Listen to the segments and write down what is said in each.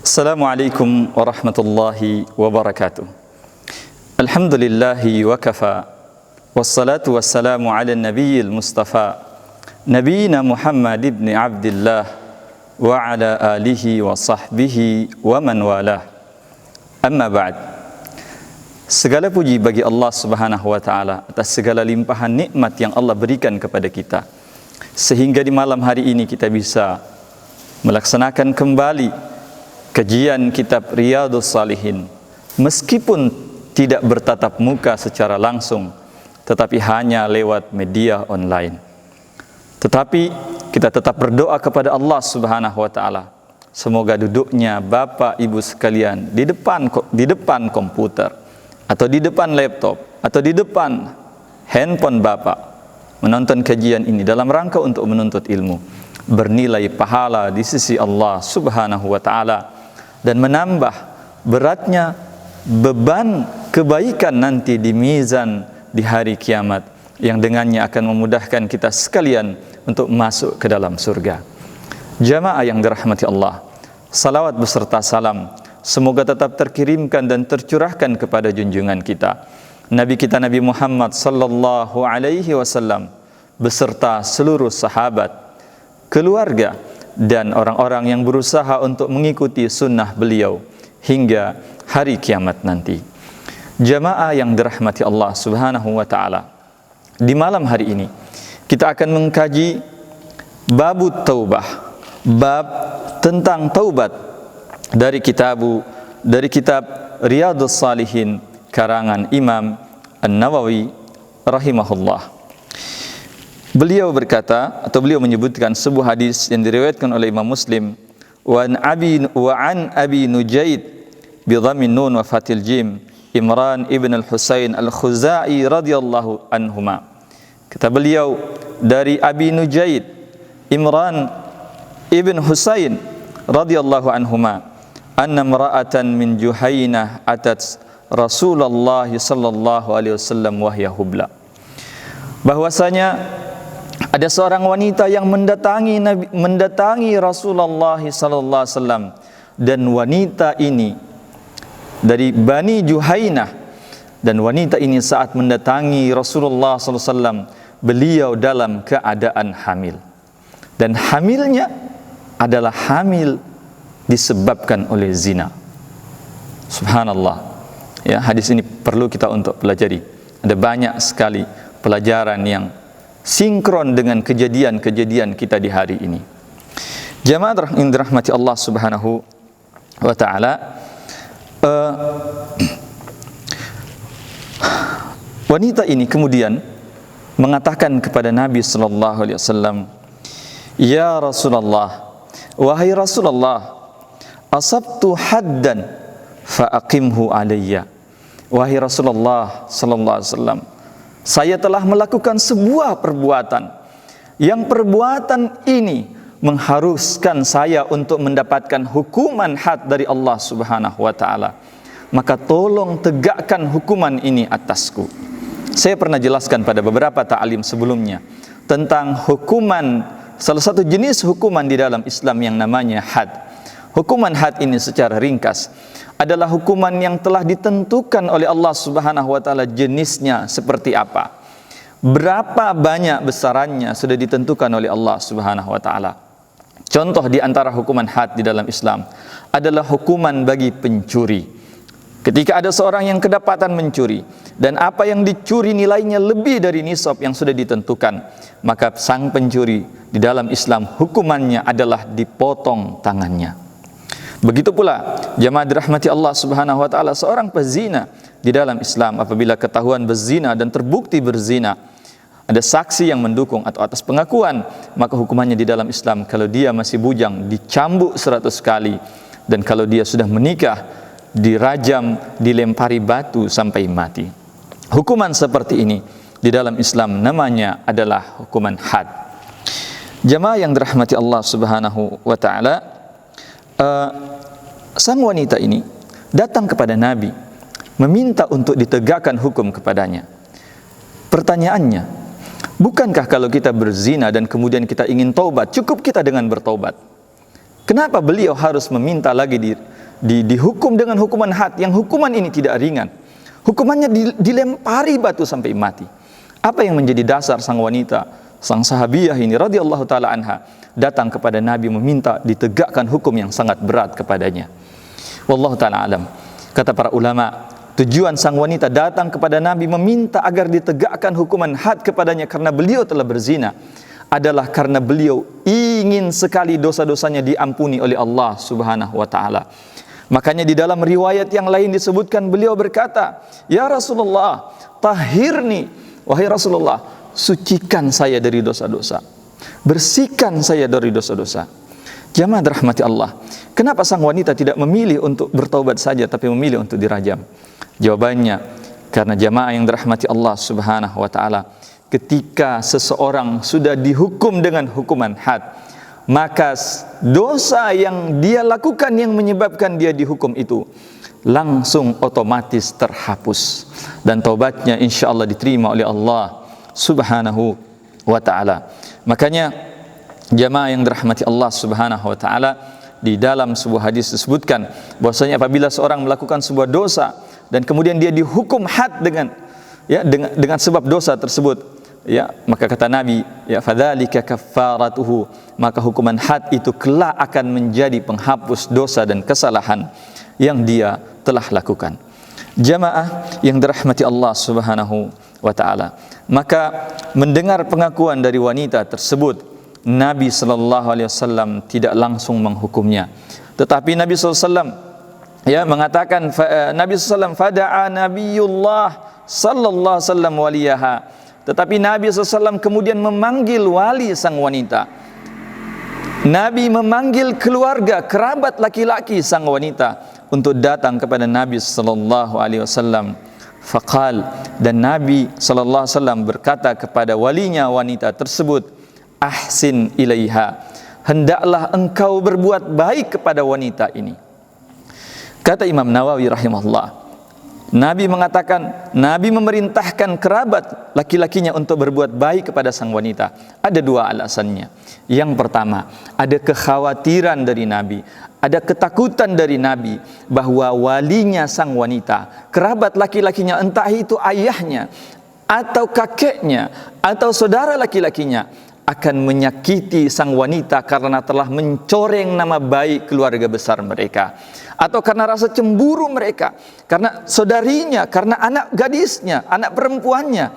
Assalamualaikum warahmatullahi wabarakatuh. Alhamdulillahi wa kafa. Wassalatu wassalamu ala nabiyil mustafa Nabiyina Muhammad ibn Abdillah wa ala alihi wa sahbihi wa man walah. Amma ba'd. Segala puji bagi Allah Subhanahu wa taala atas segala limpahan nikmat yang Allah berikan kepada kita, sehingga di malam hari ini kita bisa melaksanakan kembali kajian kitab Riyadhus Shalihin, meskipun tidak bertatap muka secara langsung, tetapi hanya lewat media online. Tetapi kita tetap berdoa kepada Allah Subhanahu wa taala, semoga duduknya Bapak Ibu sekalian di depan komputer atau di depan laptop atau di depan handphone Bapak menonton kajian ini dalam rangka untuk menuntut ilmu, bernilai pahala di sisi Allah Subhanahu wa taala dan menambah beratnya beban kebaikan nanti di mizan di hari kiamat, yang dengannya akan memudahkan kita sekalian untuk masuk ke dalam surga. Jamaah yang dirahmati Allah, salawat beserta salam semoga tetap terkirimkan dan tercurahkan kepada junjungan kita, Nabi kita Nabi Muhammad sallallahu alaihi wasallam, beserta seluruh sahabat, keluarga, dan orang-orang yang berusaha untuk mengikuti sunnah beliau hingga hari kiamat nanti. Jamaah yang dirahmati Allah Subhanahu wa taala, di malam hari ini kita akan mengkaji babut taubah, bab tentang taubat dari kitab Riyadhus Shalihin karangan Imam An-Nawawi rahimahullah. Beliau berkata, atau beliau menyebutkan sebuah hadis yang diriwayatkan oleh Imam Muslim, wa an Abi Nujaid bi dhammin nun wa fathil jim, Imran ibn al-Husain al-Khuzai radhiyallahu anhuma. Kata beliau dari Abi Nujaid, Imran ibn Husain radhiyallahu anhuma, anna imra'atan min Juhaynah atat Rasulullah sallallahu alaihi wasallam wa hiya hubla. Bahwasanya ada seorang wanita yang mendatangi Rasulullah sallallahu alaihi wasallam, dan wanita ini dari Bani Juhaynah, dan wanita ini saat mendatangi Rasulullah sallallahu alaihi wasallam beliau dalam keadaan hamil, dan hamilnya adalah hamil disebabkan oleh zina. Subhanallah. Ya, hadis ini perlu kita untuk pelajari. Ada banyak sekali pelajaran yang sinkron dengan kejadian-kejadian kita di hari ini. Jamaah yang dirahmati Allah Subhanahu wa taala, wanita ini kemudian mengatakan kepada Nabi sallallahu alaihi wasallam, "Ya Rasulullah, wahai Rasulullah, asabtu haddan fa aqimhu alayya." Wahai Rasulullah sallallahu alaihi wasallam, saya telah melakukan sebuah perbuatan yang perbuatan ini mengharuskan saya untuk mendapatkan hukuman had dari Allah Subhanahu wa taala. Maka tolong tegakkan hukuman ini atasku. Saya pernah jelaskan pada beberapa ta'alim sebelumnya tentang hukuman, salah satu jenis hukuman di dalam Islam yang namanya had. Hukuman had ini secara ringkas adalah hukuman yang telah ditentukan oleh Allah Subhanahu wa taala, jenisnya seperti apa, berapa banyak besarannya sudah ditentukan oleh Allah Subhanahu wa taala. Contoh di antara hukuman had di dalam Islam adalah hukuman bagi pencuri. Ketika ada seorang yang kedapatan mencuri dan apa yang dicuri nilainya lebih dari nisab yang sudah ditentukan, maka sang pencuri di dalam Islam hukumannya adalah dipotong tangannya. Begitu pula jamaah dirahmati Allah Subhanahu wa taala, seorang pezina di dalam Islam apabila ketahuan berzina dan terbukti berzina, ada saksi yang mendukung atau atas pengakuan, maka hukumannya di dalam Islam, kalau dia masih bujang dicambuk 100 kali, dan kalau dia sudah menikah dirajam, dilempari batu sampai mati. Hukuman seperti ini di dalam Islam namanya adalah hukuman had. Jamaah yang dirahmati Allah Subhanahu wa taala, sang wanita ini datang kepada Nabi meminta untuk ditegakkan hukum kepadanya. Pertanyaannya, bukankah kalau kita berzina dan kemudian kita ingin taubat, cukup kita dengan bertaubat? Kenapa beliau harus meminta lagi dihukum dengan hukuman had, yang hukuman ini tidak ringan. Hukumannya dilempari batu sampai mati. Apa yang menjadi dasar sang wanita, sang sahabiyah ini radhiyallahu taala anha datang kepada Nabi meminta ditegakkan hukum yang sangat berat kepadanya. Wallahu taala alam. Kata para ulama, tujuan sang wanita datang kepada Nabi meminta agar ditegakkan hukuman had kepadanya karena beliau telah berzina adalah karena beliau ingin sekali dosa-dosanya diampuni oleh Allah Subhanahu wa taala. Makanya di dalam riwayat yang lain disebutkan beliau berkata, "Ya Rasulullah, tahhirni, wahai Rasulullah, sucikan saya dari dosa-dosa. Bersihkan saya dari dosa-dosa." Jamaah dirahmati Allah, kenapa sang wanita tidak memilih untuk bertaubat saja tapi memilih untuk dirajam? Jawabannya, karena jamaah yang dirahmati Allah Subhanahu wa taala, ketika seseorang sudah dihukum dengan hukuman had, maka dosa yang dia lakukan yang menyebabkan dia dihukum itu langsung otomatis terhapus dan taubatnya insya Allah diterima oleh Allah Subhanahu wa ta'ala. Makanya jamaah yang dirahmati Allah Subhanahu wa ta'ala, di dalam sebuah hadis disebutkan bahwasanya apabila seorang melakukan sebuah dosa dan kemudian dia dihukum had dengan sebab dosa tersebut, maka kata Nabi, fadzalika kaffaratuhu, maka hukuman had itu kelak akan menjadi penghapus dosa dan kesalahan yang dia telah lakukan. Jamaah yang dirahmati Allah Subhanahu wa taala, maka mendengar pengakuan dari wanita tersebut, Nabi sallallahu alaihi wasallam tidak langsung menghukumnya, tetapi Nabi sallallahu alaihi wasallam mengatakan, Nabi sallallahu alaihi wasallam fada'a nabiyullah sallallahu alaihi wasallam waliyaha, tetapi Nabi SAW kemudian memanggil wali sang wanita. Nabi memanggil keluarga, kerabat laki-laki sang wanita untuk datang kepada Nabi SAW. Faqal, dan Nabi SAW berkata kepada walinya wanita tersebut, ahsin ilaiha, hendaklah engkau berbuat baik kepada wanita ini. Kata Imam Nawawi rahimahullah, Nabi mengatakan, Nabi memerintahkan kerabat laki-lakinya untuk berbuat baik kepada sang wanita. Ada dua alasannya. Yang pertama, ada kekhawatiran dari Nabi, ada ketakutan dari Nabi bahwa walinya sang wanita, kerabat laki-lakinya, entah itu ayahnya atau kakeknya atau saudara laki-lakinya, akan menyakiti sang wanita karena telah mencoreng nama baik keluarga besar mereka, atau karena rasa cemburu mereka karena saudarinya, karena anak gadisnya, anak perempuannya,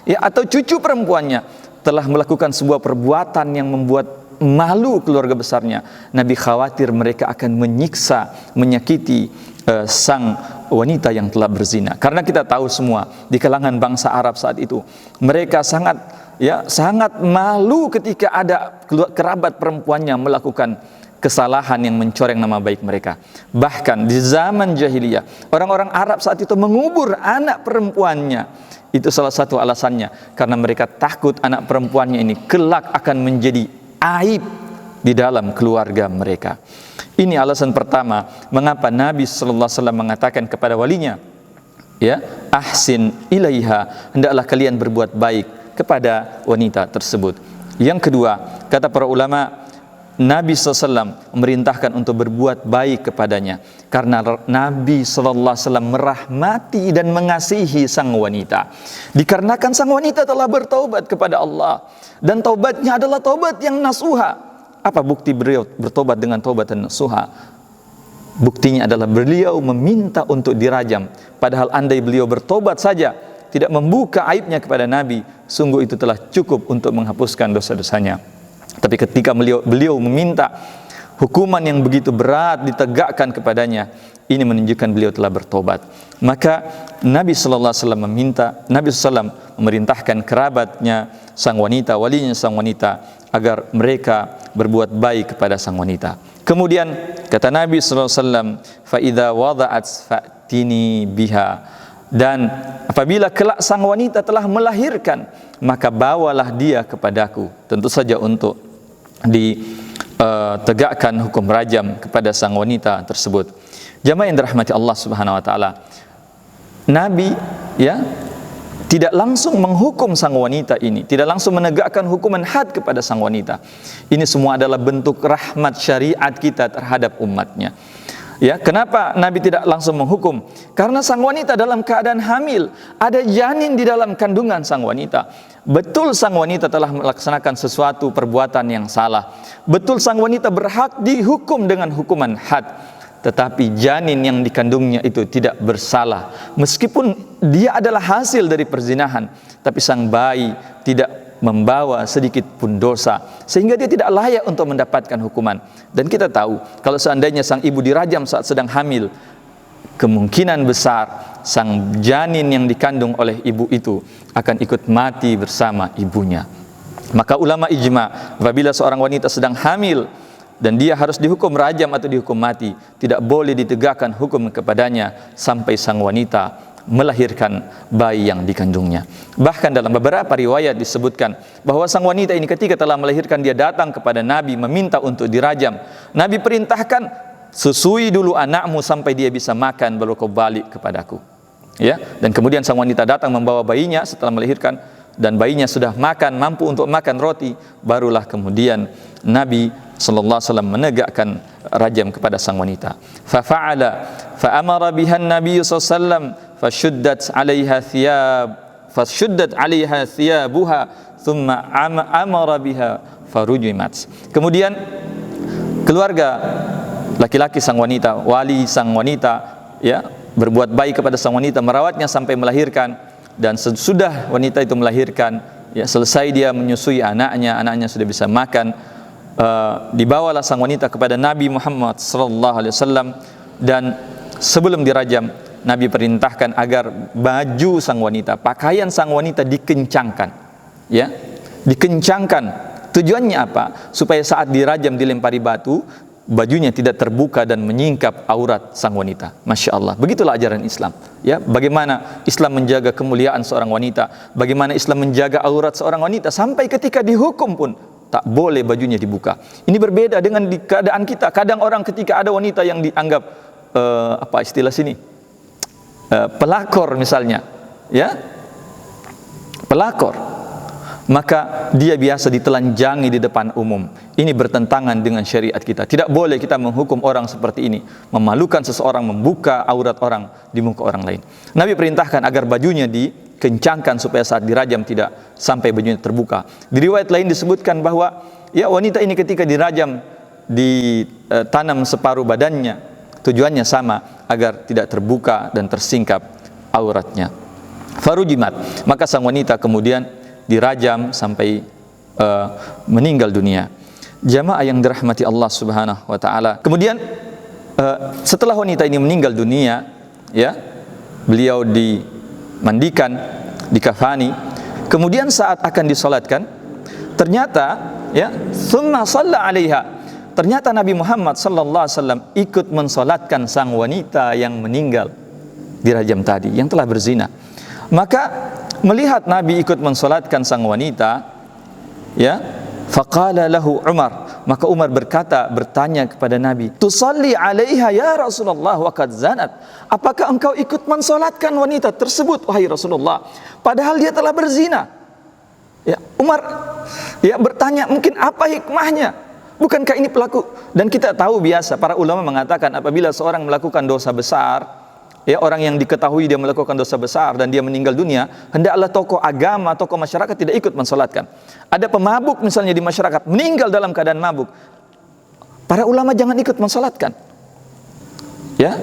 atau cucu perempuannya telah melakukan sebuah perbuatan yang membuat malu keluarga besarnya. Nabi khawatir mereka akan menyiksa, menyakiti sang wanita yang telah berzina. Karena kita tahu semua di kalangan bangsa Arab saat itu, mereka sangat malu ketika ada kerabat perempuannya melakukan kesalahan yang mencoreng nama baik mereka. Bahkan di zaman jahiliyah, orang-orang Arab saat itu mengubur anak perempuannya. Itu salah satu alasannya, karena mereka takut anak perempuannya ini kelak akan menjadi aib di dalam keluarga mereka. Ini alasan pertama mengapa Nabi sallallahu alaihi wasallam mengatakan kepada walinya, ahsin ilaiha, hendaklah kalian berbuat baik kepada wanita tersebut. Yang kedua, kata para ulama, Nabi SAW memerintahkan untuk berbuat baik kepadanya karena Nabi SAW merahmati dan mengasihi sang wanita. Dikarenakan sang wanita telah bertaubat kepada Allah dan taubatnya adalah taubat yang nasuha. Apa bukti beliau bertobat dengan taubat dan nasuha? Buktinya adalah beliau meminta untuk dirajam. Padahal andai beliau bertobat saja, tidak membuka aibnya kepada Nabi, sungguh itu telah cukup untuk menghapuskan dosa-dosanya. Tapi ketika beliau meminta hukuman yang begitu berat ditegakkan kepadanya, ini menunjukkan beliau telah bertobat. Maka Nabi sallallahu alaihi wasallam Nabi SAW memerintahkan kerabatnya sang wanita, walinya sang wanita, agar mereka berbuat baik kepada sang wanita. Kemudian kata Nabi sallallahu alaihi wasallam, fa idza wada'at fa'tini biha, dan apabila kelak sang wanita telah melahirkan, maka bawalah dia kepadaku. Tentu saja untuk ditegakkan hukum rajam kepada sang wanita tersebut. Jamaah yang dirahmati Allah Subhanahu wa taala, Nabi tidak langsung menghukum sang wanita ini, tidak langsung menegakkan hukuman had kepada sang wanita. Ini semua adalah bentuk rahmat syariat kita terhadap umatnya. Ya, kenapa Nabi tidak langsung menghukum? Karena sang wanita dalam keadaan hamil, ada janin di dalam kandungan sang wanita. Betul sang wanita telah melaksanakan sesuatu perbuatan yang salah. Betul sang wanita berhak dihukum dengan hukuman had. Tetapi janin yang dikandungnya itu tidak bersalah. Meskipun dia adalah hasil dari perzinahan, tapi sang bayi tidak membawa sedikit pun dosa, sehingga dia tidak layak untuk mendapatkan hukuman. Dan kita tahu, kalau seandainya sang ibu dirajam saat sedang hamil, kemungkinan besar sang janin yang dikandung oleh ibu itu akan ikut mati bersama ibunya. Maka ulama ijma, apabila seorang wanita sedang hamil dan dia harus dihukum rajam atau dihukum mati, tidak boleh ditegakkan hukum kepadanya sampai sang wanita melahirkan bayi yang dikandungnya. Bahkan dalam beberapa riwayat disebutkan bahwa sang wanita ini ketika telah melahirkan, dia datang kepada Nabi meminta untuk dirajam. Nabi perintahkan, susui dulu anakmu sampai dia bisa makan, baru kau balik kepadaku. Ya, dan kemudian sang wanita datang membawa bayinya setelah melahirkan, dan bayinya sudah makan, mampu untuk makan roti, barulah kemudian Nabi sallallahu alaihi wasallam menegakkan rajam kepada sang wanita. Fa'ala fa'amara biha an-nabiy sallallahu alaihi wasallam fashuddat 'alaiha thiyabuha thumma amara biha farujimat. Kemudian keluarga laki-laki sang wanita, wali sang wanita, ya, berbuat baik kepada sang wanita, merawatnya sampai melahirkan. Dan sesudah wanita itu melahirkan, ya, selesai dia menyusui anaknya sudah bisa makan, dibawalah sang wanita kepada Nabi Muhammad sallallahu alaihi wasallam. Dan sebelum dirajam, Nabi perintahkan agar baju sang wanita, pakaian sang wanita dikencangkan, ya, dikencangkan. Tujuannya apa? Supaya saat dirajam, dilempari batu, bajunya tidak terbuka dan menyingkap aurat sang wanita. Masya Allah, begitulah ajaran Islam. Ya, bagaimana Islam menjaga kemuliaan seorang wanita, bagaimana Islam menjaga aurat seorang wanita, sampai ketika dihukum pun tak boleh bajunya dibuka. Ini berbeda dengan di keadaan kita. Kadang orang ketika ada wanita yang dianggap apa istilah sini, pelakor misalnya, ya, pelakor, maka dia biasa ditelanjangi di depan umum. Ini bertentangan dengan syariat kita. Tidak boleh kita menghukum orang seperti ini, memalukan seseorang, membuka aurat orang di muka orang lain. Nabi perintahkan agar bajunya dikencangkan supaya saat dirajam tidak sampai bajunya terbuka. Di riwayat lain disebutkan bahwa, ya, wanita ini ketika dirajam ditanam separuh badannya, tujuannya sama, agar tidak terbuka dan tersingkap auratnya. Farujimat, maka sang wanita kemudian dirajam sampai meninggal dunia. Jamaah yang dirahmati Allah Subhanahu wa taala. Kemudian setelah wanita ini meninggal dunia, ya, beliau dimandikan, dikafani. Kemudian saat akan disolatkan, ternyata, ya, tsumma shalla 'alaiha. Ternyata Nabi Muhammad sallallahu alaihi wasallam ikut mensolatkan sang wanita yang meninggal dirajam tadi, yang telah berzina. Maka melihat Nabi ikut mensolatkan sang wanita, ya, faqala lahu Umar, maka Umar bertanya kepada Nabi, tusalli 'alaiha ya Rasulullah wa qad zanat. Apakah engkau ikut mensolatkan wanita tersebut wahai Rasulullah, padahal dia telah berzina? Ya, Umar, ya, bertanya, mungkin apa hikmahnya? Bukankah ini pelaku? Dan kita tahu biasa, para ulama mengatakan apabila seorang melakukan dosa besar, ya, orang yang diketahui dia melakukan dosa besar dan dia meninggal dunia, hendaklah tokoh agama, tokoh masyarakat tidak ikut mensolatkan. Ada pemabuk misalnya di masyarakat, meninggal dalam keadaan mabuk, para ulama jangan ikut mensolatkan. Ya,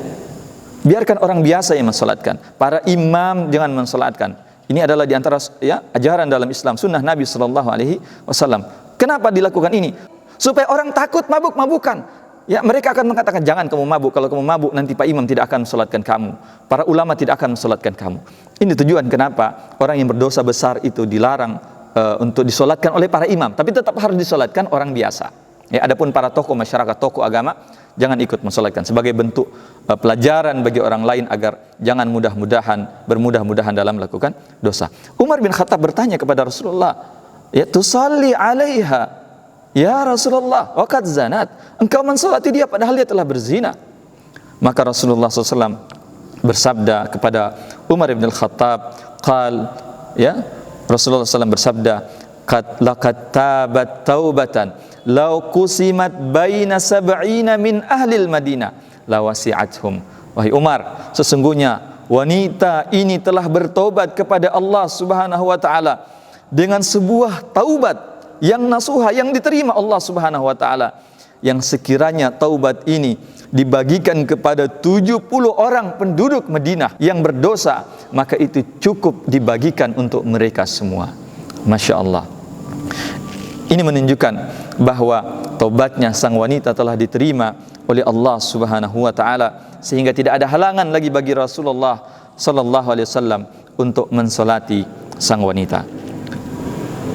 biarkan orang biasa yang mensolatkan. Para imam jangan mensolatkan. Ini adalah diantara, ya, ajaran dalam Islam, sunnah Nabi Sallallahu Alaihi Wasallam. Kenapa dilakukan ini? Supaya orang takut mabuk-mabukan. Ya, mereka akan mengatakan, jangan kamu mabuk. Kalau kamu mabuk, nanti Pak Imam tidak akan mensolatkan kamu. Para ulama tidak akan mensolatkan kamu. Ini tujuan kenapa orang yang berdosa besar itu dilarang untuk disolatkan oleh para imam. Tapi tetap harus disolatkan orang biasa. Ya, adapun para tokoh masyarakat, tokoh agama, jangan ikut mensolatkan. Sebagai bentuk pelajaran bagi orang lain agar jangan bermudah-mudahan dalam melakukan dosa. Umar bin Khattab bertanya kepada Rasulullah, ya, tusalli 'alaiha ya Rasulullah wa qad zanat. Engkau mensolati dia padahal dia telah berzina. Maka Rasulullah SAW bersabda kepada Umar bin Khattab, ya, Rasulullah SAW bersabda, laqad tabat taubatan law qusimat baina sab'ina min ahlil Madinah lawasi'athum. Wahai Umar, sesungguhnya wanita ini telah bertobat kepada Allah Subhanahu wa taala dengan sebuah taubat yang nasuha, yang diterima Allah Subhanahu wa taala, yang sekiranya taubat ini dibagikan kepada 70 orang penduduk Madinah yang berdosa, maka itu cukup dibagikan untuk mereka semua. Masya Allah. Ini menunjukkan bahwa taubatnya sang wanita telah diterima oleh Allah Subhanahu wa taala, sehingga tidak ada halangan lagi bagi Rasulullah sallallahu alaihi wasallam untuk mensolati sang wanita.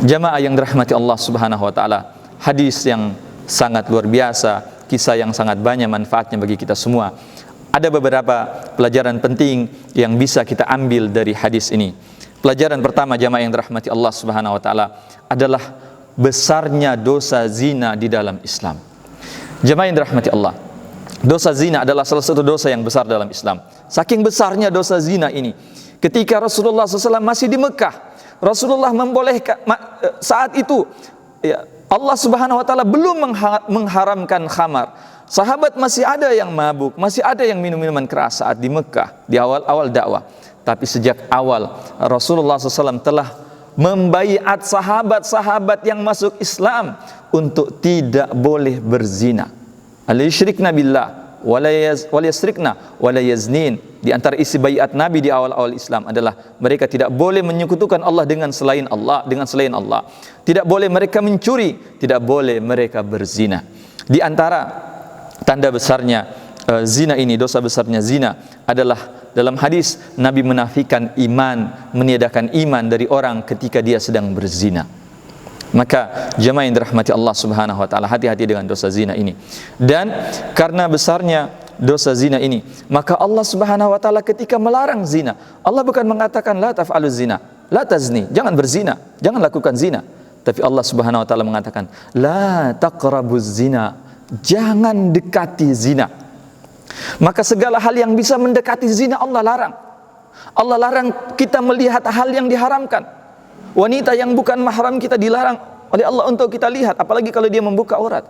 Jamaah yang dirahmati Allah Subhanahu wa taala, hadis yang sangat luar biasa, kisah yang sangat banyak manfaatnya bagi kita semua. Ada beberapa pelajaran penting yang bisa kita ambil dari hadis ini. Pelajaran pertama, jamaah yang dirahmati Allah Subhanahu wa taala, adalah besarnya dosa zina di dalam Islam. Jamaah yang dirahmati Allah, dosa zina adalah salah satu dosa yang besar dalam Islam. Saking besarnya dosa zina ini, ketika Rasulullah SAW masih di Mekah, Rasulullah membolehkan saat itu, ya, Allah Subhanahu wa taala belum mengharamkan khamar. Sahabat masih ada yang mabuk, masih ada yang minum minuman keras saat di Mekah, di awal-awal dakwah. Tapi sejak awal Rasulullah SAW telah membaiat sahabat-sahabat yang masuk Islam untuk tidak boleh berzina. Al-yusyrikna billah wala yasrikna wala yaznin. Di antara isi baiat Nabi di awal-awal Islam adalah mereka tidak boleh menyekutukan Allah dengan selain Allah, tidak boleh mereka mencuri, tidak boleh mereka berzina. Di antara tanda besarnya zina ini, dosa besarnya zina adalah dalam hadis Nabi menafikan iman, meniadakan iman dari orang ketika dia sedang berzina. Maka jemaah yang dirahmati Allah Subhanahu wa taala, hati-hati dengan dosa zina ini. Dan karena besarnya dosa zina ini, maka Allah Subhanahu wa taala ketika melarang zina, Allah bukan mengatakan la taf'alu zina, la tazni, jangan berzina, jangan lakukan zina. Tapi Allah Subhanahu wa taala mengatakan la taqrabuz zina, jangan dekati zina. Maka segala hal yang bisa mendekati zina Allah larang. Allah larang kita melihat hal yang diharamkan. Wanita yang bukan mahram kita dilarang oleh Allah untuk kita lihat, apalagi kalau dia membuka aurat.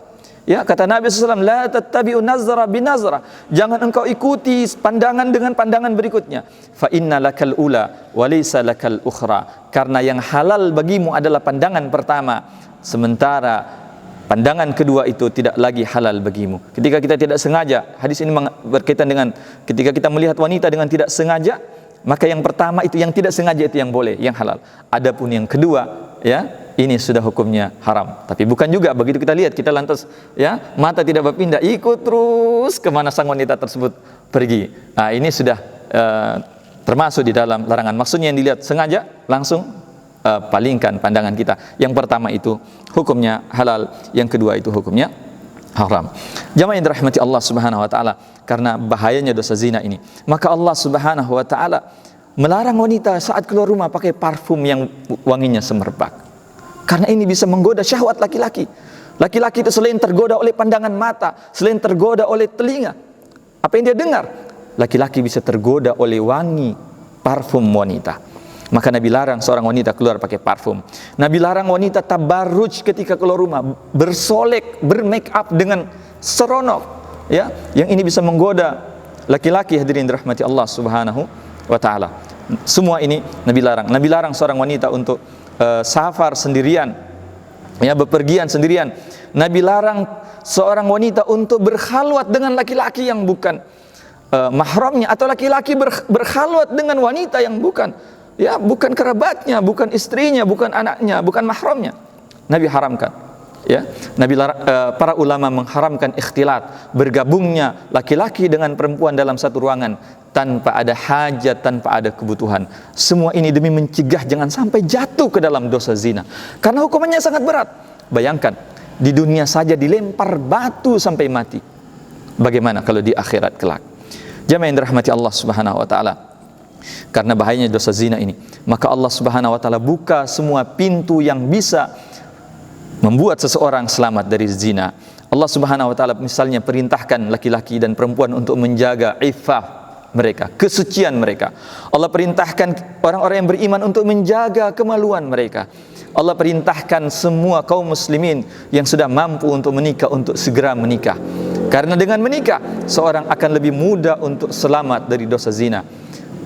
Ya, kata Nabi SAW, la tattabi'u nazra binazra, jangan engkau ikuti pandangan dengan pandangan berikutnya. Fa inna lakal ula wa laysa lakal ukhra, karena yang halal bagimu adalah pandangan pertama, sementara pandangan kedua itu tidak lagi halal bagimu. Ketika kita tidak sengaja, hadis ini berkaitan dengan ketika kita melihat wanita dengan tidak sengaja, maka yang pertama itu, yang tidak sengaja itu yang boleh, yang halal. Adapun yang kedua, ya, ini sudah hukumnya haram. Tapi bukan juga begitu kita lihat, kita lantas, ya, mata tidak berpindah, ikut terus kemana sang wanita tersebut pergi. Nah, ini sudah termasuk di dalam larangan. Maksudnya yang dilihat sengaja, langsung palingkan pandangan kita. Yang pertama itu hukumnya halal, yang kedua itu hukumnya haram. Jamaah yang dirahmati Allah Subhanahu wa taala, karena bahayanya dosa zina ini, maka Allah Subhanahu wa taala melarang wanita saat keluar rumah pakai parfum yang wanginya semerbak. Karena ini bisa menggoda syahwat laki-laki. Laki-laki itu selain tergoda oleh pandangan mata, selain tergoda oleh telinga, apa yang dia dengar, laki-laki bisa tergoda oleh wangi parfum wanita. Maka Nabi larang seorang wanita keluar pakai parfum. Nabi larang wanita tabarruj ketika keluar rumah, bersolek, bermake up dengan seronok, ya, yang ini bisa menggoda laki-laki. Hadirin dirahmati Allah Subhanahu wa taala, semua ini Nabi larang. Nabi larang seorang wanita untuk safar sendirian, ya, bepergian sendirian. Nabi larang seorang wanita untuk berkhalwat dengan laki-laki yang bukan mahramnya, atau laki-laki berkhalwat dengan wanita yang bukan, ya, bukan kerabatnya, bukan istrinya, bukan anaknya, bukan mahramnya. Nabi haramkan, ya. Para ulama mengharamkan ikhtilat, bergabungnya laki-laki dengan perempuan dalam satu ruangan tanpa ada hajat, tanpa ada kebutuhan. Semua ini demi mencegah jangan sampai jatuh ke dalam dosa zina, karena hukumannya sangat berat. Bayangkan, di dunia saja dilempar batu sampai mati, bagaimana kalau di akhirat kelak? Jamaah yang dirahmati Allah Subhanahu wa taala, karena bahayanya dosa zina ini, maka Allah Subhanahu wa taala buka semua pintu yang bisa membuat seseorang selamat dari zina. Allah Subhanahu wa taala misalnya perintahkan laki-laki dan perempuan untuk menjaga iffah mereka, kesucian mereka. Allah perintahkan orang-orang yang beriman untuk menjaga kemaluan mereka. Allah perintahkan semua kaum muslimin yang sudah mampu untuk menikah untuk segera menikah. Karena dengan menikah, seorang akan lebih mudah untuk selamat dari dosa zina.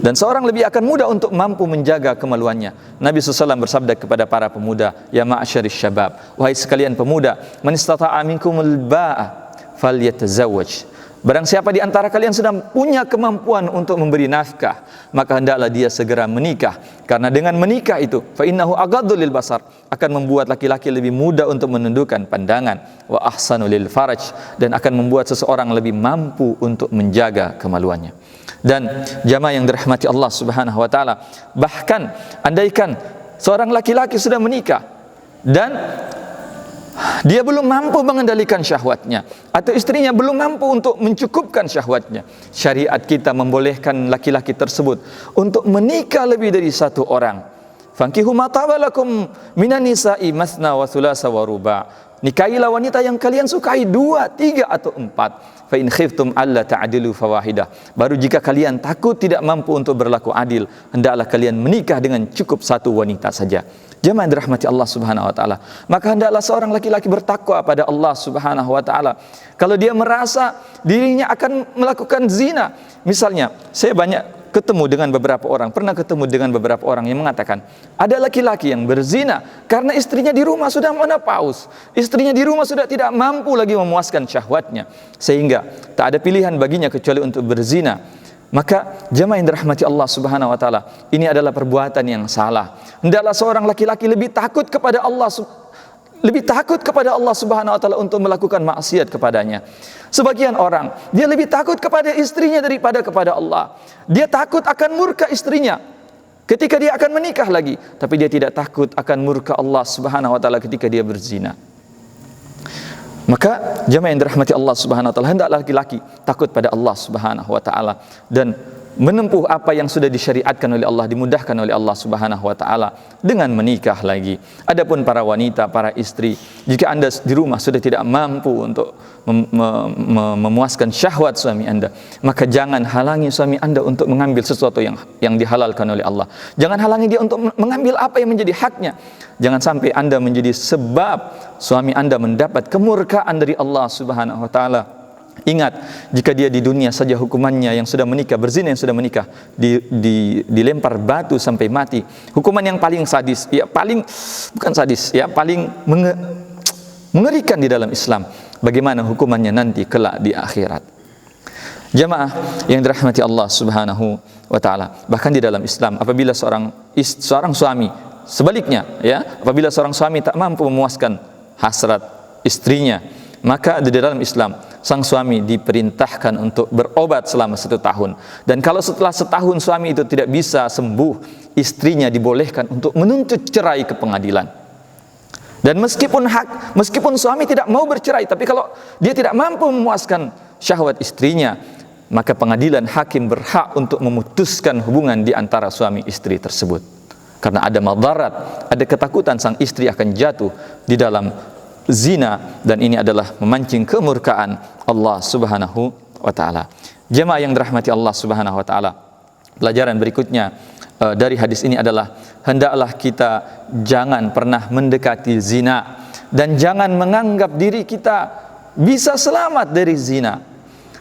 Dan seorang lebih akan mudah untuk mampu menjaga kemaluannya. Nabi SAW bersabda kepada para pemuda, "Ya ma'asyaris syabab, wahai sekalian pemuda, man istata'a minkumul ba'a falyatazawwaj." Barang siapa di antara kalian sudah punya kemampuan untuk memberi nafkah, maka hendaklah dia segera menikah. Karena dengan menikah itu, fa innahu aghaddu lil basar, akan membuat laki-laki lebih mudah untuk menundukkan pandangan, wa ahsanu lil faraj, dan akan membuat seseorang lebih mampu untuk menjaga kemaluannya. Dan jamaah yang dirahmati Allah Subhanahu wa taala, bahkan andaikan seorang laki-laki sudah menikah dan dia belum mampu mengendalikan syahwatnya, atau istrinya belum mampu untuk mencukupkan syahwatnya, syariat kita membolehkan laki-laki tersebut untuk menikah lebih dari satu orang. Fankihu ma taba lakum minan nisa'i mathna wa thulatha wa ruba'. Nikahilah wanita yang kalian sukai 2, 3 atau 4. Fa in khiftum alla ta'dilu fawahidah. Baru jika kalian takut tidak mampu untuk berlaku adil, hendaklah kalian menikah dengan cukup satu wanita saja. Jemaah yang dirahmati Allah Subhanahu wa taala, maka hendaklah seorang laki-laki bertakwa pada Allah Subhanahu wa taala. Kalau dia merasa dirinya akan melakukan zina, misalnya saya banyak ketemu dengan beberapa orang, pernah ketemu dengan beberapa orang yang mengatakan ada laki-laki yang berzina karena istrinya di rumah sudah menopause, istrinya di rumah sudah tidak mampu lagi memuaskan syahwatnya, sehingga tak ada pilihan baginya kecuali untuk berzina. Maka jemaah yang dirahmati Allah Subhanahu wa taala, ini adalah perbuatan yang salah. Hendaklah seorang laki-laki lebih takut kepada Allah Subhanahu wa taala untuk melakukan maksiat kepadanya. Sebagian orang, dia lebih takut kepada istrinya daripada kepada Allah. Dia takut akan murka istrinya ketika dia akan menikah lagi, tapi dia tidak takut akan murka Allah Subhanahu wa taala ketika dia berzina. Maka jemaah yang dirahmati Allah Subhanahu wa taala, hendaklah laki-laki takut pada Allah Subhanahu wa taala dan menempuh apa yang sudah disyariatkan oleh Allah, dimudahkan oleh Allah Subhanahu wa taala dengan menikah lagi. Adapun para wanita, para istri, jika Anda di rumah sudah tidak mampu untuk memuaskan syahwat suami Anda, maka jangan halangi suami Anda untuk mengambil sesuatu yang dihalalkan oleh Allah. Jangan halangi dia untuk mengambil apa yang menjadi haknya. Jangan sampai Anda menjadi sebab suami Anda mendapat kemurkaan dari Allah Subhanahu wa taala. Ingat, jika dia di dunia saja hukumannya yang sudah menikah, berzina yang sudah menikah, dilempar batu sampai mati. Hukuman yang paling sadis, paling mengerikan di dalam Islam. Bagaimana hukumannya nanti kelak di akhirat. Jamaah yang dirahmati Allah Subhanahu wa taala, bahkan di dalam Islam apabila seorang suami, sebaliknya apabila seorang suami tak mampu memuaskan hasrat istrinya, maka di dalam Islam sang suami diperintahkan untuk berobat selama 1 tahun. Dan kalau setelah setahun suami itu tidak bisa sembuh, istrinya dibolehkan untuk menuntut cerai ke pengadilan. Dan meskipun suami tidak mau bercerai, tapi kalau dia tidak mampu memuaskan syahwat istrinya, maka pengadilan hakim berhak untuk memutuskan hubungan di antara suami istri tersebut. Karena ada madarat, ada ketakutan sang istri akan jatuh di dalam zina, dan ini adalah memancing kemurkaan Allah Subhanahu wa taala. Jemaah yang dirahmati Allah Subhanahu wa taala, pelajaran berikutnya dari hadis ini adalah hendaklah kita jangan pernah mendekati zina dan jangan menganggap diri kita bisa selamat dari zina.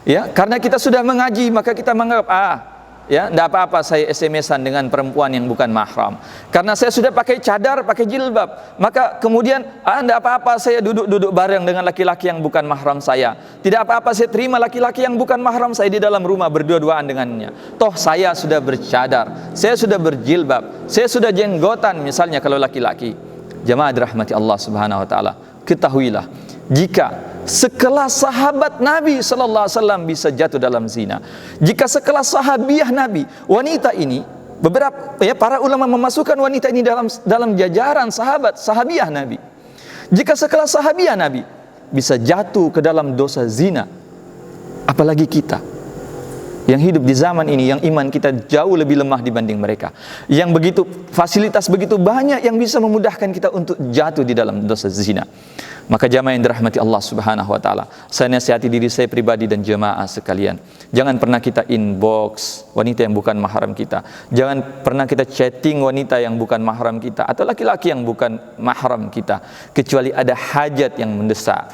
Ya, karena kita sudah mengaji maka kita menganggap tidak apa-apa saya SMS-an dengan perempuan yang bukan mahram. Karena saya sudah pakai cadar, pakai jilbab, maka kemudian tidak apa-apa saya duduk bareng dengan laki-laki yang bukan mahram saya. Tidak apa-apa saya terima laki-laki yang bukan mahram saya di dalam rumah berdua-duaan dengannya. Toh saya sudah bercadar, saya sudah berjilbab, saya sudah jenggotan misalnya kalau laki-laki. Jemaah dirahmati Allah Subhanahu wa taala, ketahuilah jika sekelas sahabat Nabi sallallahu alaihi wasallam bisa jatuh dalam zina, jika sekelas sahabiah Nabi, wanita ini, para ulama memasukkan wanita ini dalam jajaran sahabiah Nabi. Jika sekelas sahabiah Nabi bisa jatuh ke dalam dosa zina, apalagi kita yang hidup di zaman ini, yang iman kita jauh lebih lemah dibanding mereka, yang begitu fasilitas begitu banyak yang bisa memudahkan kita untuk jatuh di dalam dosa zina. Maka jamaah yang dirahmati Allah Subhanahu wa taala, saya nasihati diri saya pribadi dan jemaah sekalian, jangan pernah kita inbox wanita yang bukan mahram kita, jangan pernah kita chatting wanita yang bukan mahram kita atau laki-laki yang bukan mahram kita, kecuali ada hajat yang mendesak.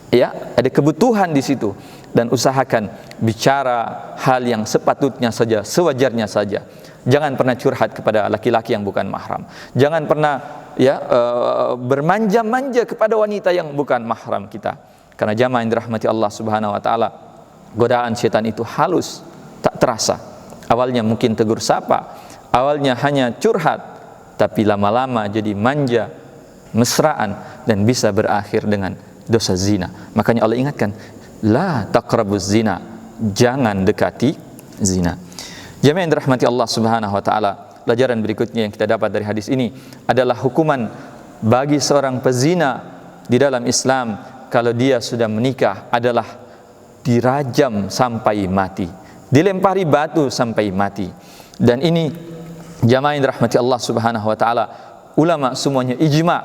Ya, ada kebutuhan di situ, dan usahakan bicara hal yang sepatutnya saja, sewajarnya saja. Jangan pernah curhat kepada laki-laki yang bukan mahram. Jangan pernah bermanja-manja kepada wanita yang bukan mahram kita. Karena jamaah yang dirahmati Allah Subhanahu wa taala, godaan setan itu halus, tak terasa. Awalnya mungkin tegur sapa, awalnya hanya curhat, tapi lama-lama jadi manja, mesraan, dan bisa berakhir dengan dosa zina. Makanya Allah ingatkan, la taqrabuz zina, jangan dekati zina. Jamaah yang dirahmati Allah Subhanahu wa taala, pelajaran berikutnya yang kita dapat dari hadis ini adalah hukuman bagi seorang pezina di dalam Islam kalau dia sudah menikah adalah dirajam sampai mati, dilempari batu sampai mati. Dan ini jamaah yang dirahmati Allah Subhanahu wa taala, ulama semuanya ijma,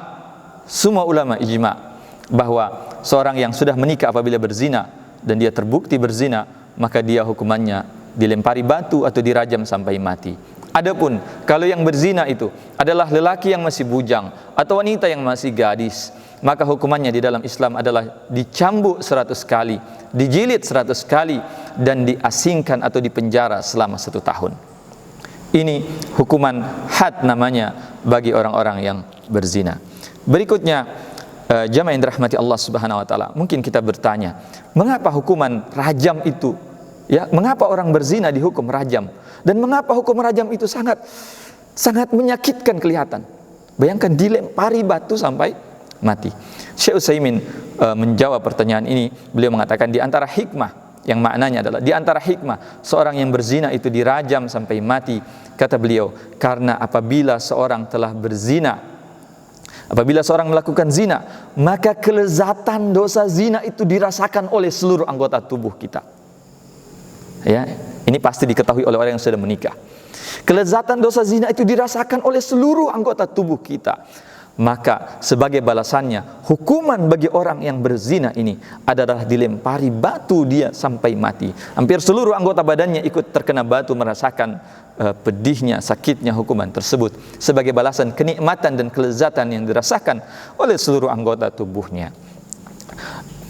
semua ulama ijma bahwa seorang yang sudah menikah apabila berzina dan dia terbukti berzina, maka dia hukumannya dilempari batu atau dirajam sampai mati. Adapun kalau yang berzina itu adalah lelaki yang masih bujang atau wanita yang masih gadis, maka hukumannya di dalam Islam adalah dicambuk 100 kali, dijilid 100 kali, dan diasingkan atau dipenjara selama 1 tahun. Ini hukuman had namanya bagi orang-orang yang berzina. Berikutnya, jamaah yang dirahmati Allah Subhanahu wa taala, mungkin kita bertanya, mengapa hukuman rajam itu, ya, mengapa orang berzina dihukum rajam, dan mengapa hukum rajam itu sangat menyakitkan kelihatan? Bayangkan dilempari batu sampai mati. Syekh Utsaimin menjawab pertanyaan ini, beliau mengatakan di antara hikmah, yang maknanya adalah di antara hikmah seorang yang berzina itu dirajam sampai mati, kata beliau, karena apabila seorang telah berzina, apabila seorang melakukan zina, maka kelezatan dosa zina itu dirasakan oleh seluruh anggota tubuh kita. Ya, ini pasti diketahui oleh orang yang sudah menikah. Kelezatan dosa zina itu dirasakan oleh seluruh anggota tubuh kita. Maka sebagai balasannya, hukuman bagi orang yang berzina ini adalah dilempari batu dia sampai mati. Hampir seluruh anggota badannya ikut terkena batu, merasakan pedihnya, sakitnya hukuman tersebut sebagai balasan kenikmatan dan kelezatan yang dirasakan oleh seluruh anggota tubuhnya.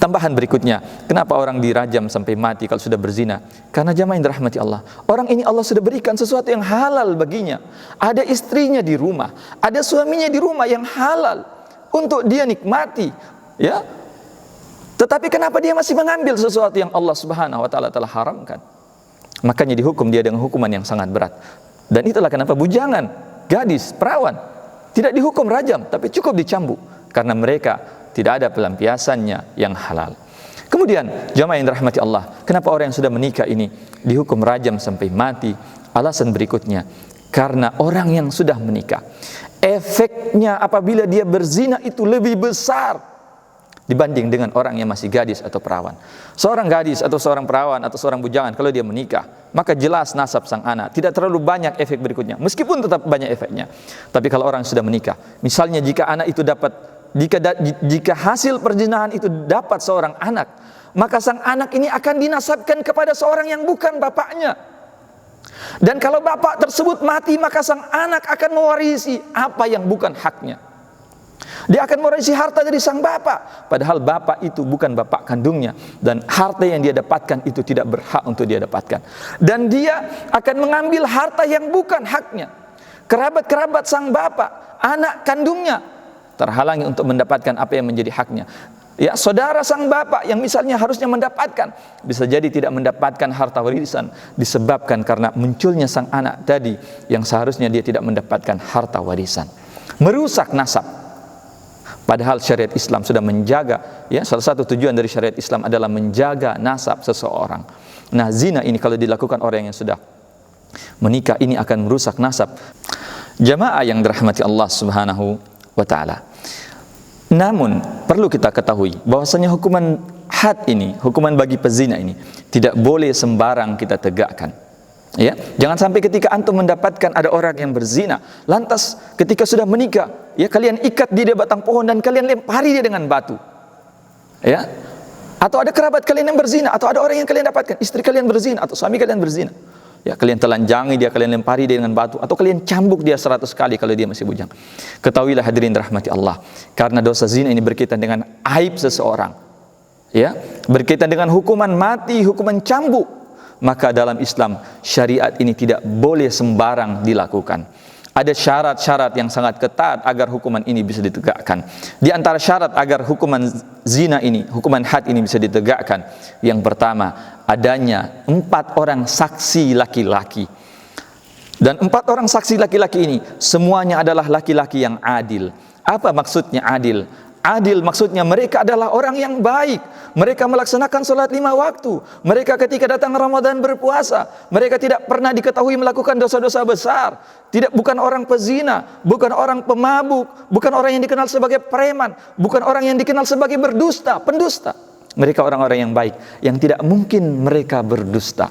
Tambahan berikutnya, kenapa orang dirajam sampai mati kalau sudah berzina? Karena jamaah yang dirahmati Allah, orang ini Allah sudah berikan sesuatu yang halal baginya. Ada istrinya di rumah, ada suaminya di rumah yang halal untuk dia nikmati, ya. Tetapi kenapa dia masih mengambil sesuatu yang Allah Subhanahu wa taala telah haramkan? Makanya dihukum dia dengan hukuman yang sangat berat. Dan itulah kenapa bujangan, gadis, perawan tidak dihukum rajam, tapi cukup dicambuk, karena mereka tidak ada pelampiasannya yang halal. Kemudian jamaah yang dirahmati Allah, kenapa orang yang sudah menikah ini dihukum rajam sampai mati? Alasan berikutnya, karena orang yang sudah menikah, efeknya apabila dia berzina itu lebih besar dibanding dengan orang yang masih gadis atau perawan. Seorang gadis atau seorang perawan atau seorang bujangan kalau dia menikah, maka jelas nasab sang anak, tidak terlalu banyak efek berikutnya, meskipun tetap banyak efeknya. Tapi kalau orang sudah menikah, misalnya jika anak itu dapat, jika hasil perzinahan itu dapat seorang anak, maka sang anak ini akan dinasabkan kepada seorang yang bukan bapaknya. Dan kalau bapak tersebut mati, maka sang anak akan mewarisi apa yang bukan haknya. Dia akan mewarisi harta dari sang bapak, padahal bapak itu bukan bapak kandungnya, dan harta yang dia dapatkan itu tidak berhak untuk dia dapatkan. Dan dia akan mengambil harta yang bukan haknya. Kerabat-kerabat sang bapak, anak kandungnya, terhalangi untuk mendapatkan apa yang menjadi haknya. Ya, saudara sang bapak yang misalnya harusnya mendapatkan, bisa jadi tidak mendapatkan harta warisan disebabkan karena munculnya sang anak tadi yang seharusnya dia tidak mendapatkan harta warisan. Merusak nasab. Padahal syariat Islam sudah menjaga, ya, salah satu tujuan dari syariat Islam adalah menjaga nasab seseorang. Nah, zina ini kalau dilakukan orang yang sudah menikah ini akan merusak nasab. Jamaah yang dirahmati Allah Subhanahu wa ta'ala. Namun perlu kita ketahui bahwasanya hukuman had ini, hukuman bagi pezina ini tidak boleh sembarang kita tegakkan. Ya, jangan sampai ketika antum mendapatkan ada orang yang berzina, lantas ketika sudah menikah, ya, kalian ikat dia di batang pohon dan kalian lempari dia dengan batu. Ya. Atau ada kerabat kalian yang berzina, atau ada orang yang kalian dapatkan, istri kalian berzina atau suami kalian berzina. Ya, kalian telanjangi dia, kalian lempari dia dengan batu, atau kalian cambuk dia 100 kali kalau dia masih bujang. Ketahuilah hadirin rahmati Allah, karena dosa zina ini berkaitan dengan aib seseorang. ya, berkaitan dengan hukuman mati, hukuman cambuk, maka dalam Islam syariat ini tidak boleh sembarang dilakukan. Ada syarat-syarat yang sangat ketat agar hukuman ini bisa ditegakkan. Di antara syarat agar hukuman zina ini, hukuman had ini bisa ditegakkan, yang pertama, adanya 4 orang saksi laki-laki. Dan 4 orang saksi laki-laki ini semuanya adalah laki-laki yang adil. Apa maksudnya adil? Adil maksudnya mereka adalah orang yang baik. Mereka melaksanakan sholat 5 waktu. Mereka ketika datang Ramadan berpuasa. Mereka tidak pernah diketahui melakukan dosa-dosa besar. Bukan orang pezina, bukan orang pemabuk, bukan orang yang dikenal sebagai preman, bukan orang yang dikenal sebagai berdusta, pendusta. Mereka orang-orang yang baik, yang tidak mungkin mereka berdusta.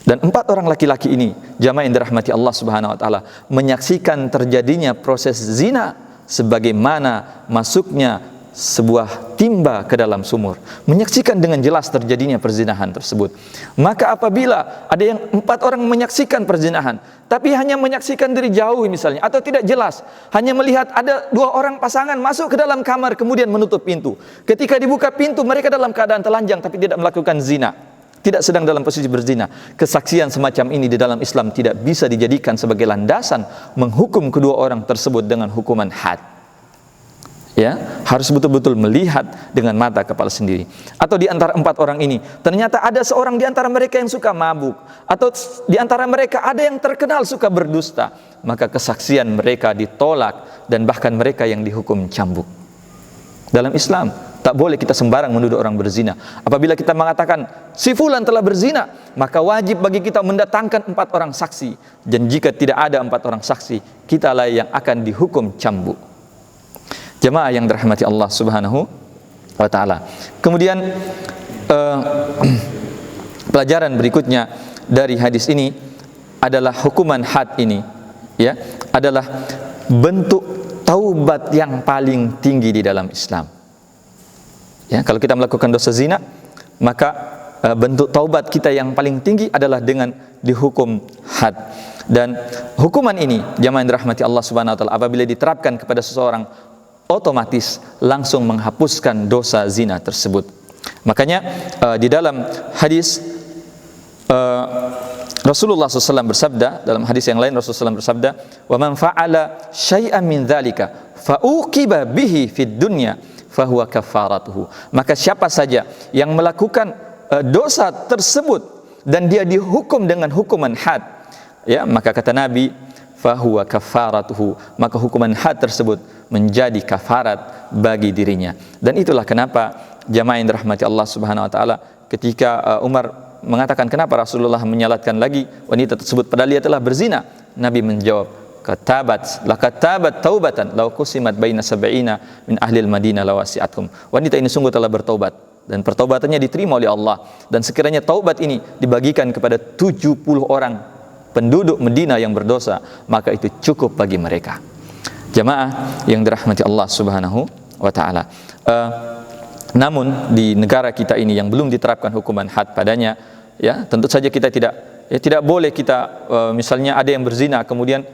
Dan 4 orang laki-laki ini, jamaah yang dirahmati Allah Subhanahu wa taala, menyaksikan terjadinya proses zina sebagaimana masuknya sebuah timba ke dalam sumur, menyaksikan dengan jelas terjadinya perzinahan tersebut. Maka apabila ada yang 4 orang menyaksikan perzinahan, tapi hanya menyaksikan dari jauh misalnya, atau tidak jelas, hanya melihat ada 2 orang pasangan masuk ke dalam kamar kemudian menutup pintu. Ketika dibuka pintu, mereka dalam keadaan telanjang tapi tidak melakukan zina, tidak sedang dalam posisi berzina. Kesaksian semacam ini di dalam Islam tidak bisa dijadikan sebagai landasan menghukum kedua orang tersebut dengan hukuman had. Ya, harus betul-betul melihat dengan mata kepala sendiri. Atau di antara 4 orang ini, ternyata ada seorang di antara mereka yang suka mabuk, atau di antara mereka ada yang terkenal suka berdusta, maka kesaksian mereka ditolak dan bahkan mereka yang dihukum cambuk. Dalam Islam tak boleh kita sembarang menuduh orang berzina. Apabila kita mengatakan si fulan telah berzina, maka wajib bagi kita mendatangkan 4 orang saksi. Dan jika tidak ada 4 orang saksi, kitalah yang akan dihukum cambuk. Jemaah yang dirahmati Allah Subhanahu wa taala. Kemudian pelajaran berikutnya dari hadis ini adalah hukuman had ini, ya, adalah bentuk taubat yang paling tinggi di dalam Islam. Ya, kalau kita melakukan dosa zina, maka bentuk taubat kita yang paling tinggi adalah dengan dihukum had. Dan hukuman ini, jamaah yang dirahmati Allah Subhanahu wa taala, apabila diterapkan kepada seseorang, otomatis langsung menghapuskan dosa zina tersebut. Makanya di dalam hadis Rasulullah SAW bersabda, dalam hadis yang lain Rasulullah SAW bersabda, "Wa man fa'ala syai'an min dzalika fa uqiba bihi fid dunya fahuwa kafaratuhu." Maka siapa saja yang melakukan dosa tersebut dan dia dihukum dengan hukuman had, ya, maka kata Nabi, fahuwa kafaratuhu, maka hukuman had tersebut menjadi kafarat bagi dirinya. Dan itulah kenapa jamaah yang dirahmati Allah Subhanahu wa taala, ketika Umar mengatakan kenapa Rasulullah menyalatkan lagi wanita tersebut padahal dia telah berzina, Nabi menjawab, katabat taubatan law qusimat baina sab'ina min ahli al-Madinah lawasi'atkum. Wanita ini sungguh telah bertaubat dan pertaubatannya diterima oleh Allah, dan sekiranya taubat ini dibagikan kepada 70 orang penduduk Madinah yang berdosa, maka itu cukup bagi mereka. Jamaah yang dirahmati Allah Subhanahu wa taala. Namun di negara kita ini yang belum diterapkan hukuman had padanya, ya, tentu saja kita tidak boleh kita misalnya ada yang berzina kemudian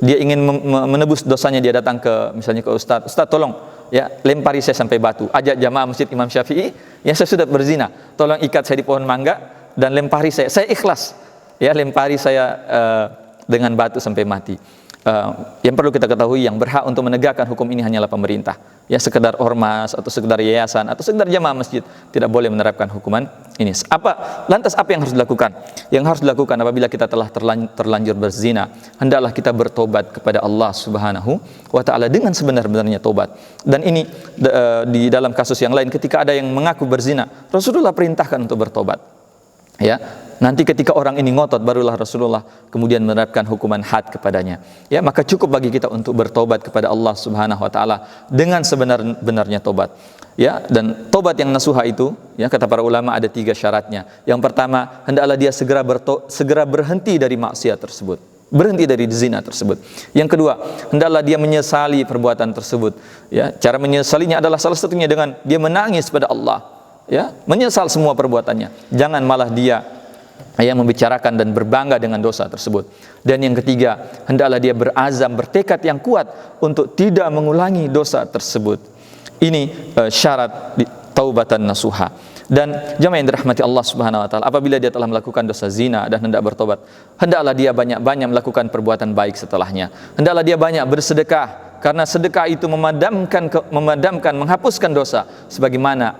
dia ingin menebus dosanya, dia datang ke misalnya ke ustaz, tolong ya lempari saya sampai batu. Ajak jamaah masjid Imam Syafi'i, ya saya sudah berzina, tolong ikat saya di pohon mangga dan lempari saya ikhlas, ya lempari saya dengan batu sampai mati. Yang perlu kita ketahui, yang berhak untuk menegakkan hukum ini hanyalah pemerintah. Ya, sekedar ormas atau sekedar yayasan atau sekedar jamaah masjid tidak boleh menerapkan hukuman ini. Lantas apa yang harus dilakukan? Yang harus dilakukan apabila kita telah terlanjur berzina, hendaklah kita bertobat kepada Allah Subhanahu wa taala dengan sebenar-benarnya tobat. Dan ini di dalam kasus yang lain, ketika ada yang mengaku berzina, Rasulullah perintahkan untuk bertobat. Ya, nanti ketika orang ini ngotot, barulah Rasulullah kemudian menerapkan hukuman had kepadanya. Ya, maka cukup bagi kita untuk bertobat kepada Allah Subhanahu wa taala dengan sebenar-benarnya tobat. Ya, dan tobat yang nasuha itu, ya, kata para ulama ada 3 syaratnya. Yang pertama, hendaklah dia segera berhenti dari maksiat tersebut, berhenti dari zina tersebut. Yang kedua, hendaklah dia menyesali perbuatan tersebut. Ya, cara menyesalinya adalah salah satunya dengan dia menangis pada Allah. Ya, menyesal semua perbuatannya. Jangan malah dia yang membicarakan dan berbangga dengan dosa tersebut. Dan yang ketiga, hendaklah dia berazam, bertekad yang kuat untuk tidak mengulangi dosa tersebut. Ini syarat taubatan nasuha. Dan jamaah yang dirahmati Allah Subhanahu wa taala, apabila dia telah melakukan dosa zina dan hendak bertobat, hendaklah dia banyak-banyak melakukan perbuatan baik setelahnya. Hendaklah dia banyak bersedekah, karena sedekah itu memadamkan, menghapuskan dosa, sebagaimana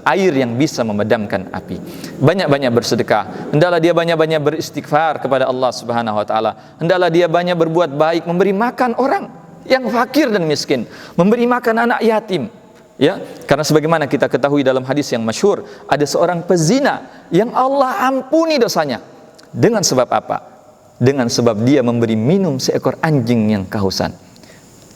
air yang bisa memadamkan api. Banyak-banyak bersedekah. Hendaklah dia banyak-banyak beristighfar kepada Allah Subhanahu wa taala. Hendaklah dia banyak berbuat baik, memberi makan orang yang fakir dan miskin, memberi makan anak yatim. Ya, karena sebagaimana kita ketahui dalam hadis yang masyhur, ada seorang pezina yang Allah ampuni dosanya. Dengan sebab apa? Dengan sebab dia memberi minum seekor anjing yang kehausan.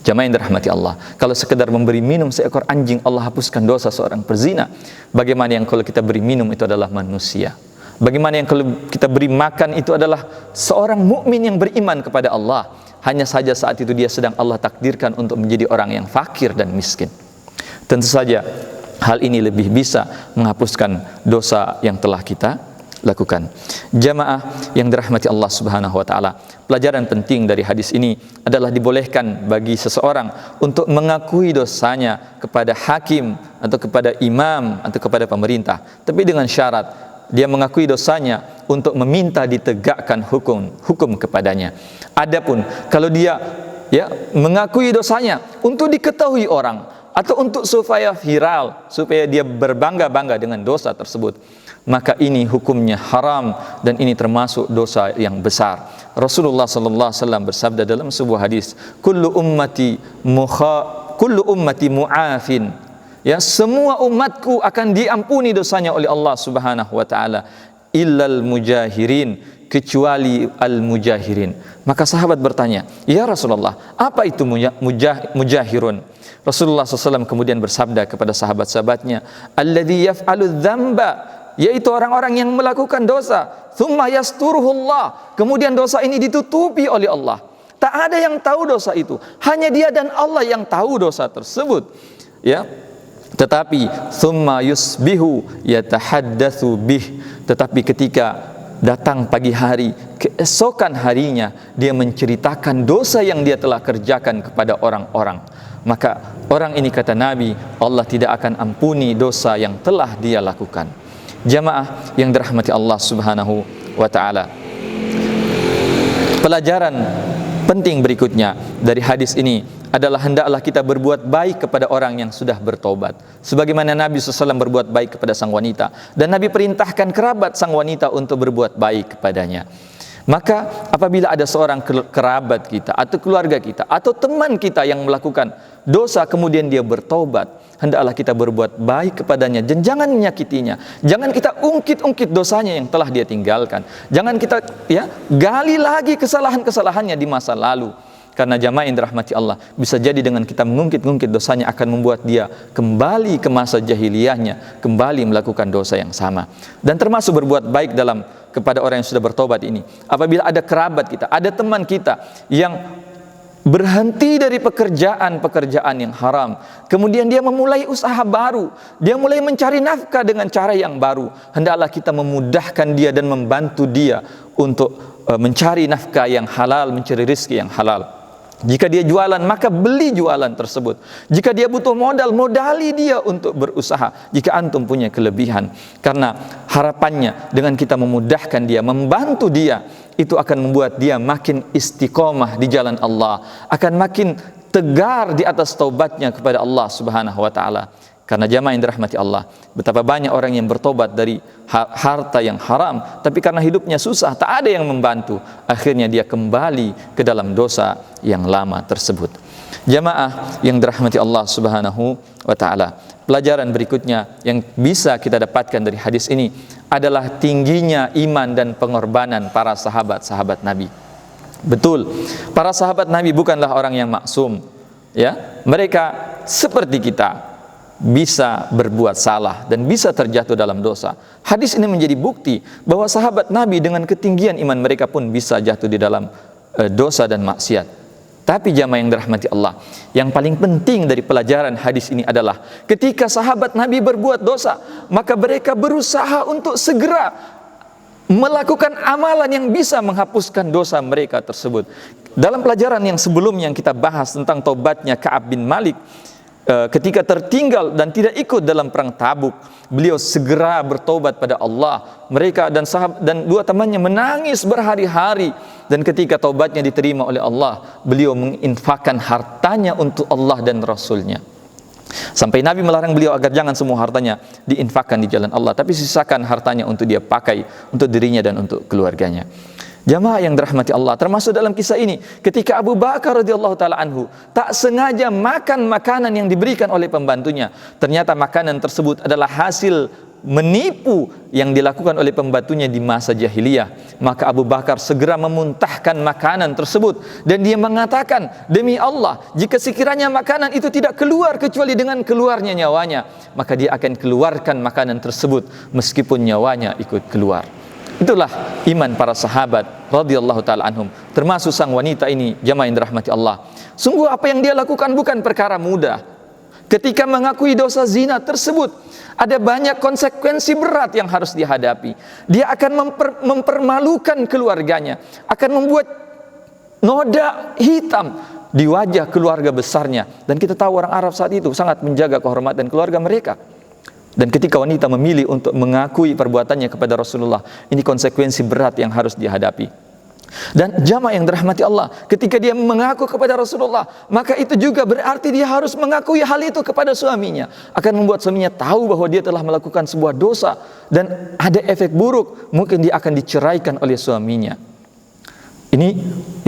Jamaah yang dirahmati Allah, kalau sekedar memberi minum seekor anjing Allah hapuskan dosa seorang pezina, bagaimana yang kalau kita beri minum itu adalah manusia? Bagaimana yang kalau kita beri makan itu adalah seorang mukmin yang beriman kepada Allah? Hanya saja saat itu dia sedang Allah takdirkan untuk menjadi orang yang fakir dan miskin. Tentu saja hal ini lebih bisa menghapuskan dosa yang telah kita lakukan. Jamaah yang dirahmati Allah Subhanahu wa taala, pelajaran penting dari hadis ini adalah dibolehkan bagi seseorang untuk mengakui dosanya kepada hakim atau kepada imam atau kepada pemerintah, tapi dengan syarat dia mengakui dosanya untuk meminta ditegakkan hukum kepadanya. Adapun kalau dia mengakui dosanya untuk diketahui orang atau untuk supaya viral, supaya dia berbangga-bangga dengan dosa tersebut, maka ini hukumnya haram dan ini termasuk dosa yang besar. Rasulullah sallallahu alaihi wasallam bersabda dalam sebuah hadis, kullu ummati mu'afin. Ya, semua umatku akan diampuni dosanya oleh Allah Subhanahu wa taala, illal mujahirin, kecuali al-mujahirin. Maka sahabat bertanya, "Ya Rasulullah, apa itu mujahirun?" Rasulullah SAW kemudian bersabda kepada sahabat-sahabatnya, alladzi yaf'alu dzamba, yaitu orang-orang yang melakukan dosa, tsumma yasturuhullah, kemudian dosa ini ditutupi oleh Allah. Tak ada yang tahu dosa itu, hanya dia dan Allah yang tahu dosa tersebut. Ya. Tetapi tsumma yusbihu yatahaddatsu bih, tetapi ketika datang pagi hari, keesokan harinya dia menceritakan dosa yang dia telah kerjakan kepada orang-orang. Maka orang ini, kata Nabi, Allah tidak akan ampuni dosa yang telah dia lakukan. Jamaah yang dirahmati Allah Subhanahu wa taala, pelajaran penting berikutnya dari hadis ini adalah hendaklah kita berbuat baik kepada orang yang sudah bertobat, sebagaimana Nabi SAW berbuat baik kepada sang wanita, dan Nabi perintahkan kerabat sang wanita untuk berbuat baik kepadanya. Maka apabila ada seorang kerabat kita atau keluarga kita atau teman kita yang melakukan dosa kemudian dia bertobat, hendaklah kita berbuat baik kepadanya dan jangan menyakitinya. Jangan kita ungkit-ungkit dosanya yang telah dia tinggalkan. Jangan kita gali lagi kesalahan-kesalahannya di masa lalu. Karena jamaah yang dirahmati Allah, bisa jadi dengan kita mengungkit-ungkit dosanya akan membuat dia kembali ke masa jahiliyahnya, kembali melakukan dosa yang sama. Dan termasuk berbuat baik kepada orang yang sudah bertobat ini, apabila ada kerabat kita, ada teman kita yang berhenti dari pekerjaan yang haram, kemudian dia memulai usaha baru, dia mulai mencari nafkah dengan cara yang baru, hendaklah kita memudahkan dia dan membantu dia untuk mencari nafkah yang halal, mencari rezeki yang halal. Jika dia jualan, maka beli jualan tersebut. Jika dia butuh modal, modali dia untuk berusaha. Jika antum punya kelebihan, karena harapannya dengan kita memudahkan dia, membantu dia, itu akan membuat dia makin istiqomah di jalan Allah, akan makin tegar di atas taubatnya kepada Allah Subhanahu wa taala. Karena jamaah yang dirahmati Allah, betapa banyak orang yang bertobat dari harta yang haram, tapi karena hidupnya susah, tak ada yang membantu, akhirnya dia kembali ke dalam dosa yang lama tersebut. Jamaah yang dirahmati Allah Subhanahu wa taala, pelajaran berikutnya yang bisa kita dapatkan dari hadis ini adalah tingginya iman dan pengorbanan para sahabat-sahabat Nabi. Betul, para sahabat Nabi bukanlah orang yang maksum, ya. Mereka seperti kita, bisa berbuat salah dan bisa terjatuh dalam dosa. Hadis ini menjadi bukti bahwa sahabat Nabi dengan ketinggian iman mereka pun bisa jatuh di dalam dosa dan maksiat. Tapi jamaah yang dirahmati Allah, yang paling penting dari pelajaran hadis ini adalah ketika sahabat Nabi berbuat dosa, maka mereka berusaha untuk segera melakukan amalan yang bisa menghapuskan dosa mereka tersebut. Dalam pelajaran yang sebelumnya yang kita bahas tentang taubatnya Ka'ab bin Malik, ketika tertinggal dan tidak ikut dalam perang Tabuk, beliau segera bertobat pada Allah. Mereka dan sahabat dan dua temannya menangis berhari-hari, dan ketika taubatnya diterima oleh Allah, beliau menginfakkan hartanya untuk Allah dan Rasulnya. Sampai Nabi melarang beliau agar jangan semua hartanya diinfakkan di jalan Allah, tapi sisakan hartanya untuk dia pakai untuk dirinya dan untuk keluarganya. Jamaah yang dirahmati Allah, termasuk dalam kisah ini ketika Abu Bakar radhiyallahu taala anhu tak sengaja makan makanan yang diberikan oleh pembantunya, ternyata makanan tersebut adalah hasil menipu yang dilakukan oleh pembantunya di masa jahiliyah. Maka Abu Bakar segera memuntahkan makanan tersebut, dan dia mengatakan, demi Allah, jika sekiranya makanan itu tidak keluar kecuali dengan keluarnya nyawanya, maka dia akan keluarkan makanan tersebut meskipun nyawanya ikut keluar. Itulah iman para sahabat radhiyallahu taala anhum, termasuk sang wanita ini. Jamaah yang dirahmati Allah, sungguh apa yang dia lakukan bukan perkara mudah. Ketika mengakui dosa zina tersebut, ada banyak konsekuensi berat yang harus dihadapi. Dia akan mempermalukan keluarganya, akan membuat noda hitam di wajah keluarga besarnya. Dan kita tahu orang Arab saat itu sangat menjaga kehormatan keluarga mereka. Dan ketika wanita memilih untuk mengakui perbuatannya kepada Rasulullah, ini konsekuensi berat yang harus dihadapi. Dan jamaah yang dirahmati Allah, ketika dia mengaku kepada Rasulullah, maka itu juga berarti dia harus mengakui hal itu kepada suaminya. Akan membuat suaminya tahu bahwa dia telah melakukan sebuah dosa dan ada efek buruk, mungkin dia akan diceraikan oleh suaminya. Ini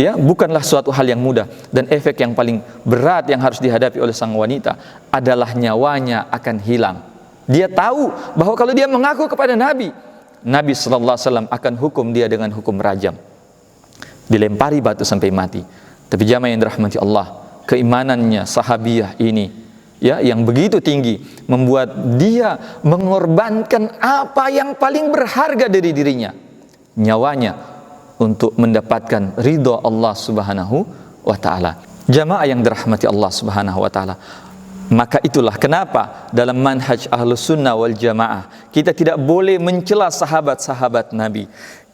ya bukanlah suatu hal yang mudah, dan efek yang paling berat yang harus dihadapi oleh sang wanita adalah nyawanya akan hilang. Dia tahu bahwa kalau dia mengaku kepada Nabi sallallahu alaihi wasallam akan hukum dia dengan hukum rajam, dilempari batu sampai mati. Tapi jamaah yang dirahmati Allah, keimanannya sahabiah ini ya yang begitu tinggi membuat dia mengorbankan apa yang paling berharga dari dirinya, nyawanya, untuk mendapatkan ridha Allah Subhanahu wa taala. Jamaah yang dirahmati Allah Subhanahu wa taala, maka itulah kenapa dalam manhaj Ahlus Sunnah wal Jamaah kita tidak boleh mencela sahabat-sahabat Nabi.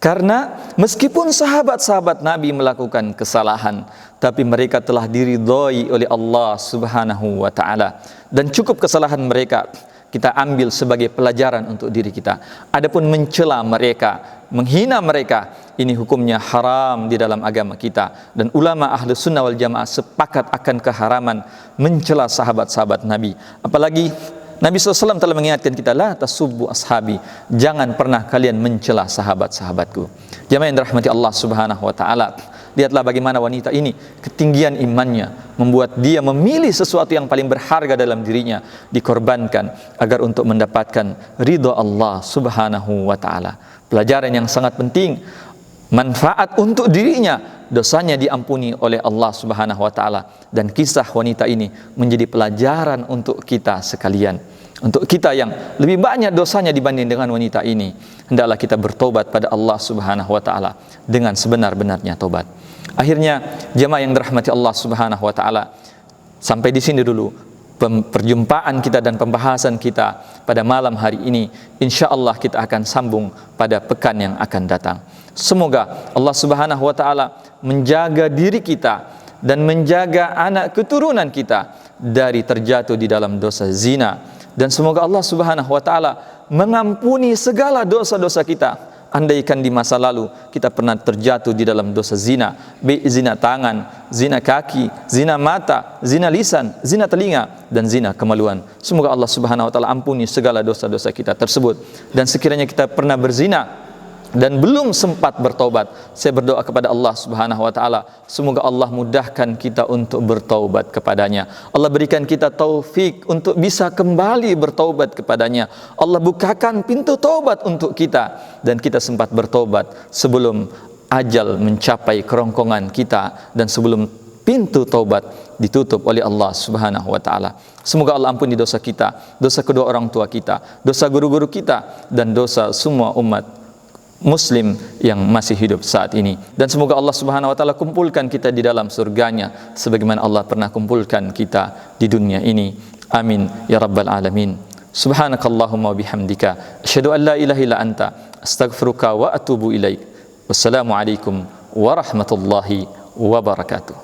Karena meskipun sahabat-sahabat Nabi melakukan kesalahan, tapi mereka telah diridhoi oleh Allah Subhanahu wa taala, dan cukup kesalahan mereka kita ambil sebagai pelajaran untuk diri kita. Adapun mencela mereka, menghina mereka, ini hukumnya haram di dalam agama kita. Dan ulama Ahlus Sunnah wal Jamaah sepakat akan keharaman mencela sahabat-sahabat Nabi. Apalagi Nabi SAW telah mengingatkan kita, la tasubbu ashabi, jangan pernah kalian mencela sahabat-sahabatku. Jamaah yang dirahmati Allah Subhanahu wa taala, lihatlah bagaimana wanita ini ketinggian imannya membuat dia memilih sesuatu yang paling berharga dalam dirinya dikorbankan agar untuk mendapatkan ridha Allah Subhanahu wa taala. Pelajaran yang sangat penting, manfaat untuk dirinya, dosanya diampuni oleh Allah Subhanahu wa taala, dan kisah wanita ini menjadi pelajaran untuk kita sekalian. Untuk kita yang lebih banyak dosanya dibanding dengan wanita ini, hendaklah kita bertobat pada Allah Subhanahu wa taala dengan sebenar-benarnya tobat. Akhirnya jemaah yang dirahmati Allah Subhanahu wa taala, sampai di sini dulu perjumpaan kita dan pembahasan kita pada malam hari ini. Insyaallah kita akan sambung pada pekan yang akan datang. Semoga Allah Subhanahu wa taala menjaga diri kita dan menjaga anak keturunan kita dari terjatuh di dalam dosa zina. Dan semoga Allah Subhanahu wa taala mengampuni segala dosa-dosa kita. Andaikan di masa lalu kita pernah terjatuh di dalam dosa zina, baik zina tangan, zina kaki, zina mata, zina lisan, zina telinga, dan zina kemaluan. Semoga Allah Subhanahu wa taala ampuni segala dosa-dosa kita tersebut. Dan sekiranya kita pernah berzina dan belum sempat bertaubat, saya berdoa kepada Allah Subhanahu wa taala, semoga Allah mudahkan kita untuk bertaubat kepadanya. Allah berikan kita taufik untuk bisa kembali bertaubat kepadanya. Allah bukakan pintu taubat untuk kita, dan kita sempat bertaubat sebelum ajal mencapai kerongkongan kita dan sebelum pintu taubat ditutup oleh Allah Subhanahu wa taala. Semoga Allah ampuni dosa kita, dosa kedua orang tua kita, dosa guru-guru kita, dan dosa semua umat Muslim yang masih hidup saat ini. Dan semoga Allah Subhanahu wa taala kumpulkan kita di dalam surganya sebagaimana Allah pernah kumpulkan kita di dunia ini. Amin ya rabbal alamin. Subhanakallahumma wa bihamdika asyhadu an la ilaha illa anta astaghfiruka wa atubu ilaik. Wassalamu alaikum warahmatullahi wabarakatuh.